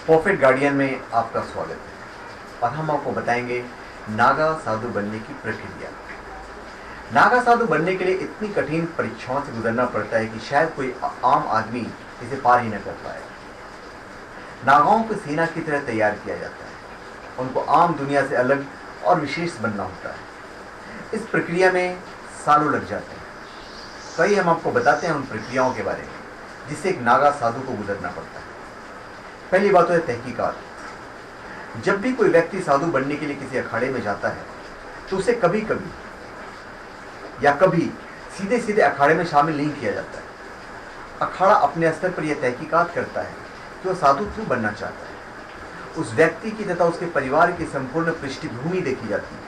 Profit guardian में आपका स्वागत है और हम आपको बताएंगे नागा साधु बनने की प्रक्रिया। नागा साधु बनने के लिए इतनी कठिन परीक्षाओं से गुजरना पड़ता है कि शायद कोई आम आदमी इसे पार ही न कर पाए। नागाओं को सेना की तरह तैयार किया जाता है। उनको आम दुनिया से अलग और विशेष बनना होता है। इस प्रक्रिया में सालों लग जाते हैं। तो आइए हम आपको बताते हैं उन प्रक्रियाओं के बारे में जिससे एक नागा साधु को गुजरना पड़ता है। पहली बात है तहकीकात। जब भी कोई व्यक्ति साधु बनने के लिए किसी अखाड़े में जाता है तो उसे कभी कभी सीधे सीधे अखाड़े में शामिल नहीं किया जाता है। अखाड़ा अपने स्तर पर यह तहकीकात करता है कि वह साधु क्यों बनना चाहता है। उस व्यक्ति की तथा उसके परिवार की संपूर्ण पृष्ठभूमि देखी जाती है।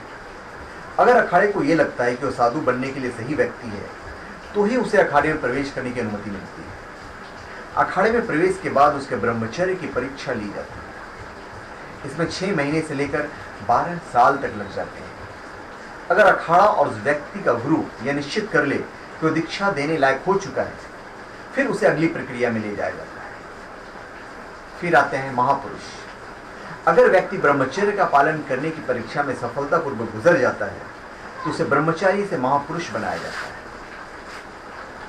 अगर अखाड़े को यह लगता है कि वह साधु बनने के लिए सही व्यक्ति है तो ही उसे अखाड़े में प्रवेश करने की अनुमति मिलती है। अखाड़े में प्रवेश के बाद उसके ब्रह्मचर्य की परीक्षा ली जाती है। इसमें 6 महीने से लेकर 12 साल तक लग जाते हैं। अगर अखाड़ा और उस व्यक्ति का गुरु यह निश्चित कर ले कि वह दीक्षा देने लायक हो चुका है, फिर उसे अगली प्रक्रिया में ले जाया जाता है। फिर आते हैं महापुरुष। अगर व्यक्ति ब्रह्मचर्य का पालन करने की परीक्षा में सफलतापूर्वक गुजर जाता है तो उसे ब्रह्मचारी से महापुरुष बनाया जाता है।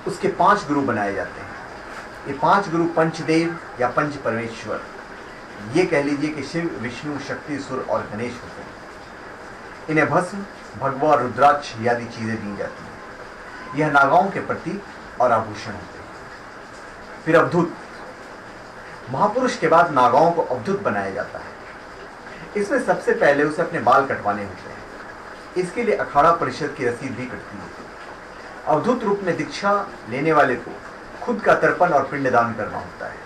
उसके 5 गुरु बनाए जाते हैं। ये 5 गुरु पंचदेव या पंच परमेश्वर, ये कह लीजिए कि शिव, विष्णु, शक्ति, सुर और गणेश होते हैं। इन्हें भस्म, भगवा, रुद्राक्ष आदि चीजें दी जाती हैं। यह नागाओं के प्रतीक और आभूषण होते हैं। फिर अवधूत। महापुरुष के बाद नागाओं को अवधूत बनाया जाता है। इसमें सबसे पहले उसे अपने बाल कटवाने होते हैं। इसके लिए अखाड़ा परिषद की रसीद भी कटती है। अवधूत रूप में दीक्षा लेने वाले को खुद का तर्पण और पिंडदान करना होता है।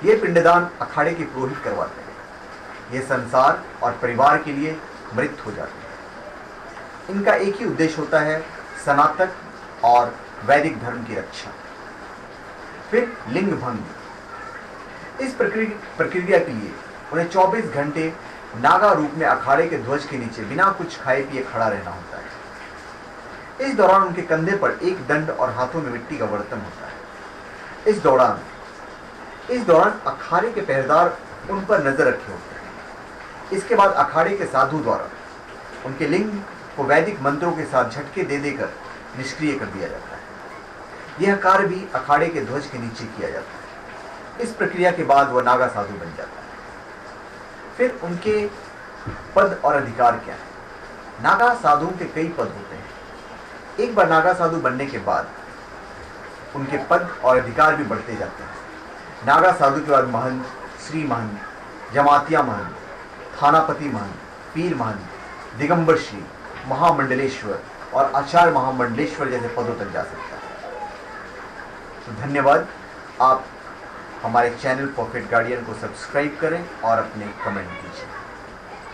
यह पिंडदान अखाड़े के पुरोहित करवाते हैं। यह संसार और परिवार के लिए मृत हो जाते हैं। इनका एक ही उद्देश्य होता है, सनातन और वैदिक धर्म की रक्षा। फिर लिंग भंग। इस प्रक्रिया के लिए उन्हें 24 घंटे नागा रूप में अखाड़े के ध्वज के नीचे बिना कुछ खाए पिए खड़ा रहना होता है। इस दौरान उनके कंधे पर एक दंड और हाथों में मिट्टी का बर्तन होता है। इस दौरान अखाड़े के पहरेदार उन पर नजर रखे होते हैं। इसके बाद अखाड़े के साधु द्वारा उनके लिंग को वैदिक मंत्रों के साथ झटके दे देकर निष्क्रिय कर दिया जाता है। यह कार्य भी अखाड़े के ध्वज के नीचे किया जाता है। इस प्रक्रिया के बाद वह नागा साधु बन जाता है। फिर उनके पद और अधिकार क्या है। नागा साधुओं के कई पद होते हैं। एक बार नागा साधु बनने के बाद उनके पद और अधिकार भी बढ़ते जाते हैं। नागा साधु के बाद महंत, श्री महंत, जमातिया महंत, थानापति महंत, पीर महंत, दिगंबर श्री, महामंडलेश्वर और आचार्य महामंडलेश्वर जैसे पदों तक जा सकता है। तो धन्यवाद। आप हमारे चैनल प्रॉफिट गार्डियन को सब्सक्राइब करें और अपने कमेंट कीजिए।